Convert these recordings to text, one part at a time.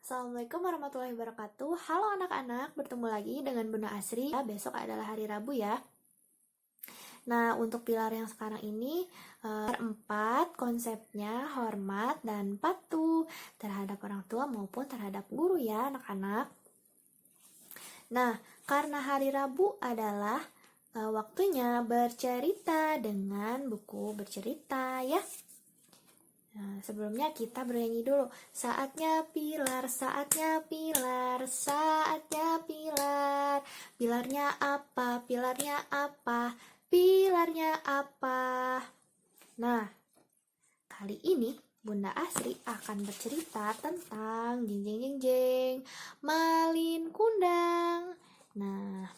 Assalamualaikum warahmatullahi wabarakatuh. Halo anak-anak, bertemu lagi dengan Bunda Asri. Besok adalah hari Rabu ya. Nah, untuk pilar yang sekarang ini empat, konsepnya hormat dan patuh terhadap orang tua maupun terhadap guru ya anak-anak. Nah, karena hari Rabu adalah waktunya bercerita dengan buku bercerita ya. Nah, sebelumnya kita bernyanyi dulu. Saatnya pilar, saatnya pilar, saatnya pilar. Pilarnya apa? Pilarnya apa? Pilarnya apa? Nah, kali ini Bunda Asri akan bercerita tentang jeng jeng jeng jeng Malin Kundang. Nah,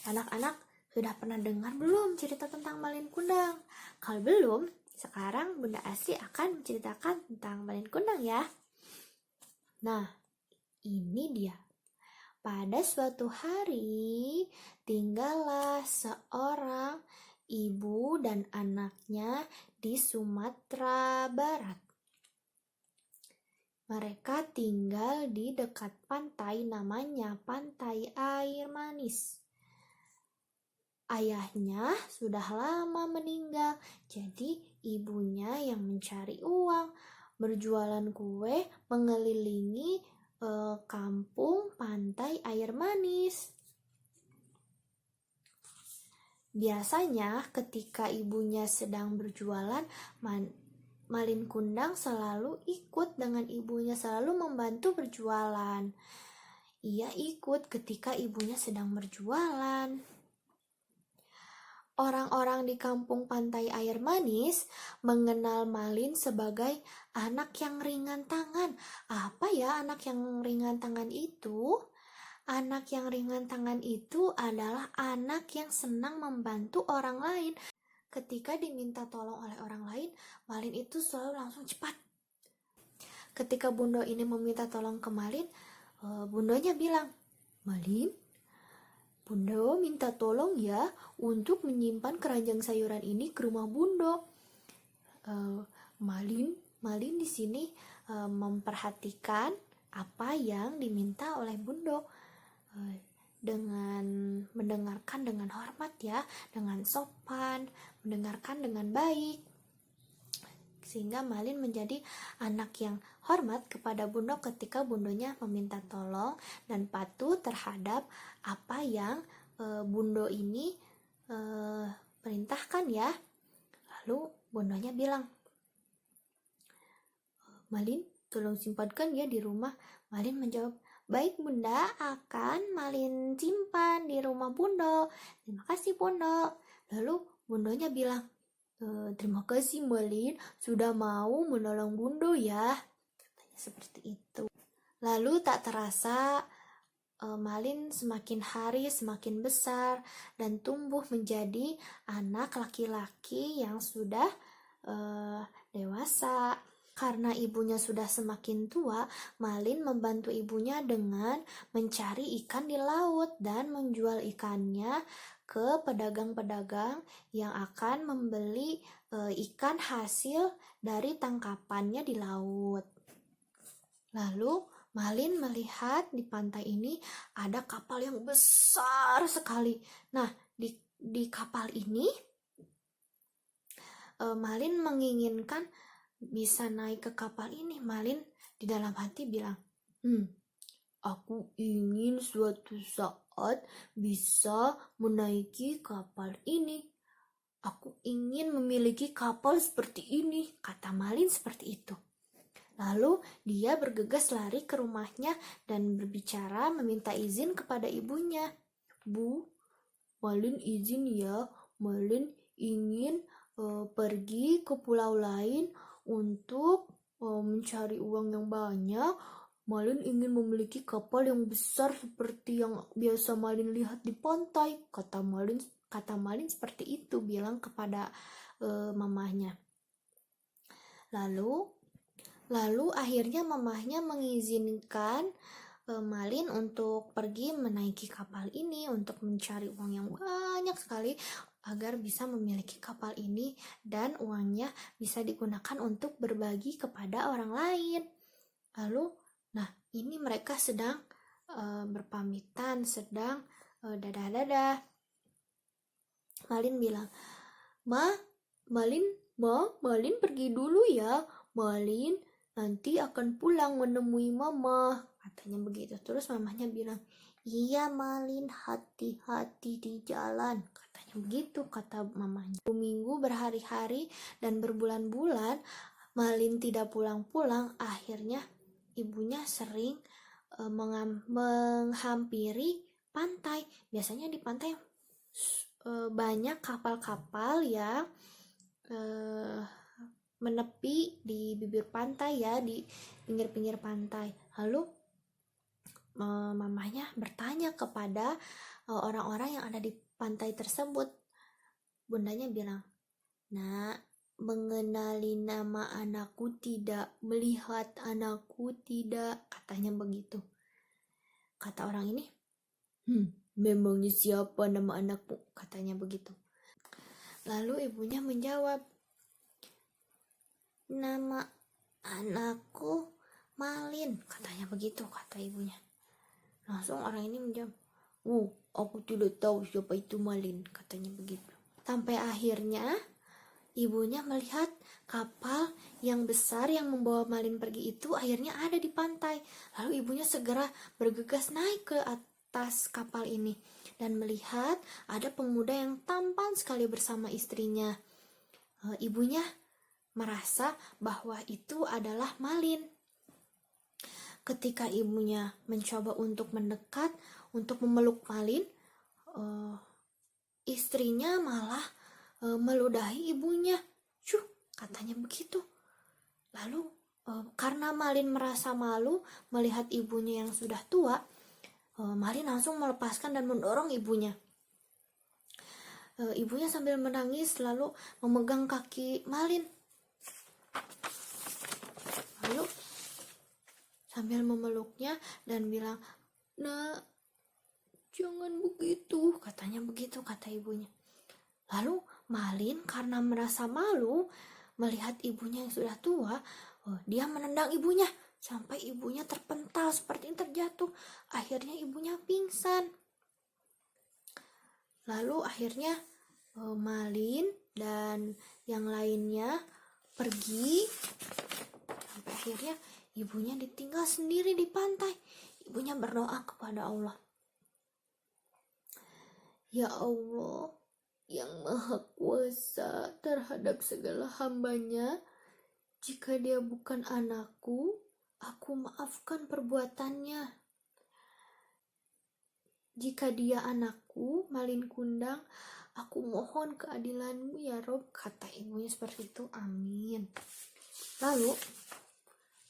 anak-anak sudah pernah dengar belum cerita tentang Malin Kundang? Kalau belum, sekarang Bunda Asri akan menceritakan tentang Malin Kundang ya. Nah, ini dia. Pada suatu hari, tinggallah seorang ibu dan anaknya di Sumatera Barat. Mereka tinggal di dekat pantai, namanya Pantai Air Manis. Ayahnya sudah lama meninggal, jadi ibunya yang mencari uang, berjualan kue, mengelilingi kampung Pantai Air Manis. Biasanya ketika ibunya sedang berjualan, Malin Kundang selalu ikut dengan ibunya, selalu membantu berjualan. Ia ikut ketika ibunya sedang berjualan. Orang-orang di kampung Pantai Air Manis mengenal Malin sebagai anak yang ringan tangan. Apa ya anak yang ringan tangan itu? Anak yang ringan tangan itu adalah anak yang senang membantu orang lain. Ketika diminta tolong oleh orang lain, Malin itu selalu langsung cepat. Ketika Bundo ini meminta tolong ke Malin, Bundonya bilang, "Malin, Bundo minta tolong ya untuk menyimpan keranjang sayuran ini ke rumah Bundo." Malin di sini memperhatikan apa yang diminta oleh Bundo dengan mendengarkan dengan hormat ya, dengan sopan, mendengarkan dengan baik. Sehingga Malin menjadi anak yang hormat kepada Bundo ketika Bundonya meminta tolong dan patuh terhadap apa yang Bundo ini perintahkan ya. Lalu Bundonya bilang, "Malin, tolong simpankan ya di rumah." Malin menjawab, "Baik Bunda, akan Malin simpan di rumah Bundo. Terima kasih Bundo." Lalu Bundonya bilang, "Terima kasih Malin, sudah mau menolong Bundo ya." Katanya seperti itu. Lalu tak terasa Malin semakin hari semakin besar dan tumbuh menjadi anak laki-laki yang sudah dewasa. Karena ibunya sudah semakin tua, Malin membantu ibunya dengan mencari ikan di laut dan menjual ikannya ke pedagang-pedagang yang akan membeli ikan hasil dari tangkapannya di laut. Lalu Malin melihat di pantai ini ada kapal yang besar sekali. Nah, di kapal ini Malin menginginkan bisa naik ke kapal ini. Malin di dalam hati bilang, "Aku ingin suatu saat bisa menaiki kapal ini. Aku ingin memiliki kapal seperti ini," kata Malin seperti itu. Lalu dia bergegas lari ke rumahnya dan berbicara meminta izin kepada ibunya. "Bu, Malin izin ya, Malin ingin pergi ke pulau lain untuk mencari uang yang banyak. Malin ingin memiliki kapal yang besar seperti yang biasa Malin lihat di pantai," kata Malin seperti itu, bilang kepada mamahnya. Lalu akhirnya mamahnya mengizinkan Malin untuk pergi menaiki kapal ini untuk mencari uang yang banyak sekali agar bisa memiliki kapal ini dan uangnya bisa digunakan untuk berbagi kepada orang lain. Lalu, nah ini mereka sedang berpamitan, sedang dadah-dadah. Malin bilang, Malin pergi dulu ya. Malin nanti akan pulang menemui mama, katanya begitu. Terus mamanya bilang, iya Malin, hati-hati di jalan, katanya begitu, kata mamanya. Minggu berhari-hari dan berbulan-bulan Malin tidak pulang-pulang. Akhirnya ibunya sering menghampiri pantai. Biasanya di pantai banyak kapal-kapal yang menepi di bibir pantai ya, di pinggir-pinggir pantai. Lalu mamanya bertanya kepada orang-orang yang ada di pantai tersebut. Bundanya bilang, "Nak, mengenali nama anakku tidak, melihat anakku tidak," katanya begitu. Kata orang ini, memangnya siapa nama anakmu, katanya begitu. Lalu ibunya menjawab, nama anakku Malin, katanya begitu, kata ibunya. Langsung orang ini menjawab, aku tidak tahu siapa itu Malin, katanya begitu. Sampai akhirnya ibunya melihat kapal yang besar yang membawa Malin pergi itu akhirnya ada di pantai. Lalu ibunya segera bergegas naik ke atas kapal ini dan melihat ada pemuda yang tampan sekali bersama istrinya. Ibunya merasa bahwa itu adalah Malin. Ketika ibunya mencoba untuk mendekat, untuk memeluk Malin, istrinya malah meludahi ibunya. Katanya begitu. Lalu karena Malin merasa malu melihat ibunya yang sudah tua, Malin langsung melepaskan dan mendorong ibunya. Ibunya sambil menangis lalu memegang kaki Malin. Lalu sambil memeluknya dan bilang, "Nak, jangan begitu," katanya begitu, kata ibunya. Lalu Malin karena merasa malu melihat ibunya yang sudah tua, dia menendang ibunya sampai ibunya terpental seperti terjatuh. Akhirnya ibunya pingsan. Lalu akhirnya Malin dan yang lainnya pergi. Sampai akhirnya ibunya ditinggal sendiri di pantai. Ibunya berdoa kepada Allah, "Ya Allah, yang maha kuasa terhadap segala hambanya, jika dia bukan anakku, aku maafkan perbuatannya. Jika dia anakku, Malin Kundang, aku mohon keadilanmu ya Rob," kata ibunya seperti itu. Amin. Lalu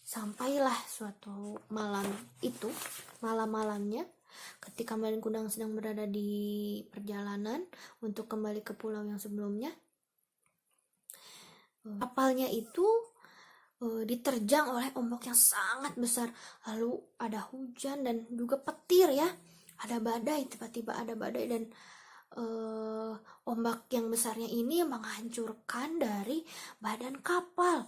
sampailah suatu malam itu, malam-malamnya, ketika Malin Kundang sedang berada di perjalanan untuk kembali ke pulau yang sebelumnya, kapalnya itu diterjang oleh ombak yang sangat besar. Lalu ada hujan dan juga petir ya. Ada badai, tiba-tiba ada badai dan ombak yang besarnya ini menghancurkan dari badan kapal.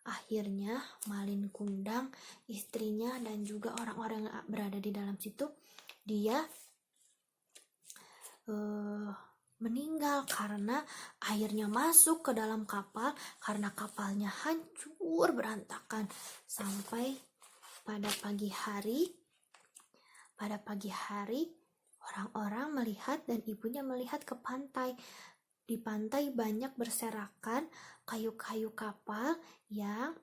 Akhirnya Malin Kundang, istrinya dan juga orang-orang yang berada di dalam situ, dia meninggal karena airnya masuk ke dalam kapal, karena kapalnya hancur berantakan. Sampai pada pagi hari orang-orang melihat dan ibunya melihat ke pantai. Di pantai banyak berserakan kayu-kayu kapal yang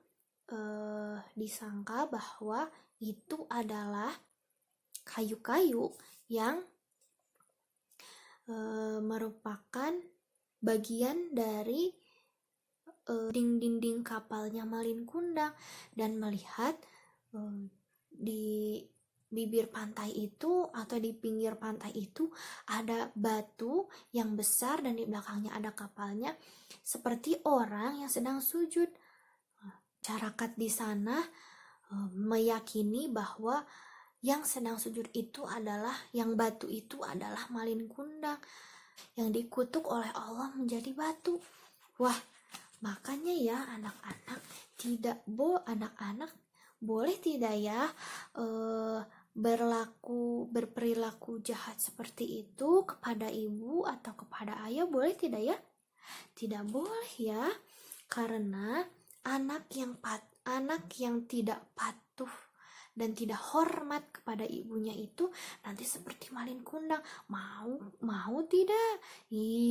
disangka bahwa itu adalah kayu-kayu yang merupakan bagian dari dinding-dinding kapalnya Malin Kundang. Dan melihat di bibir pantai itu atau di pinggir pantai itu ada batu yang besar dan di belakangnya ada kapalnya, seperti orang yang sedang sujud. Masyarakat di sana meyakini bahwa yang sedang sujud itu adalah, yang batu itu adalah Malin Kundang yang dikutuk oleh Allah menjadi batu. Wah, makanya ya anak-anak boleh tidak ya berperilaku jahat seperti itu kepada ibu atau kepada ayah, boleh tidak ya? Tidak boleh ya, karena anak yang tidak patuh dan tidak hormat kepada ibunya itu nanti seperti malin kundang. Mau tidak?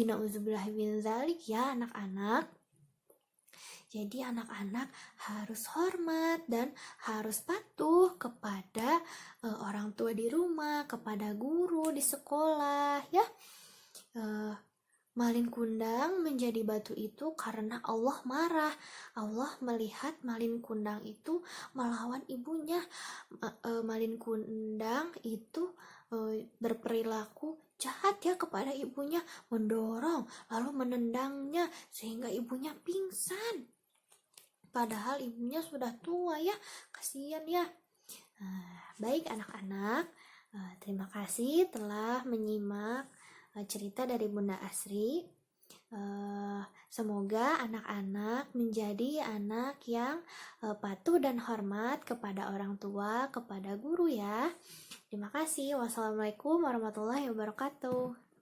Nauzubillah min zalik ya anak-anak. Jadi anak-anak harus hormat dan harus patuh kepada orang tua di rumah, kepada guru di sekolah ya. Malin kundang menjadi batu itu karena Allah marah. Allah melihat malin kundang itu melawan ibunya. Malin kundang itu berperilaku jahat ya kepada ibunya, mendorong lalu menendangnya sehingga ibunya pingsan. Padahal ibunya sudah tua ya, kasihan ya. Baik anak-anak, terima kasih telah menyimak cerita dari Bunda Asri. Semoga anak-anak menjadi anak yang patuh dan hormat kepada orang tua, kepada guru ya. Terima kasih. Wassalamualaikum warahmatullahi wabarakatuh.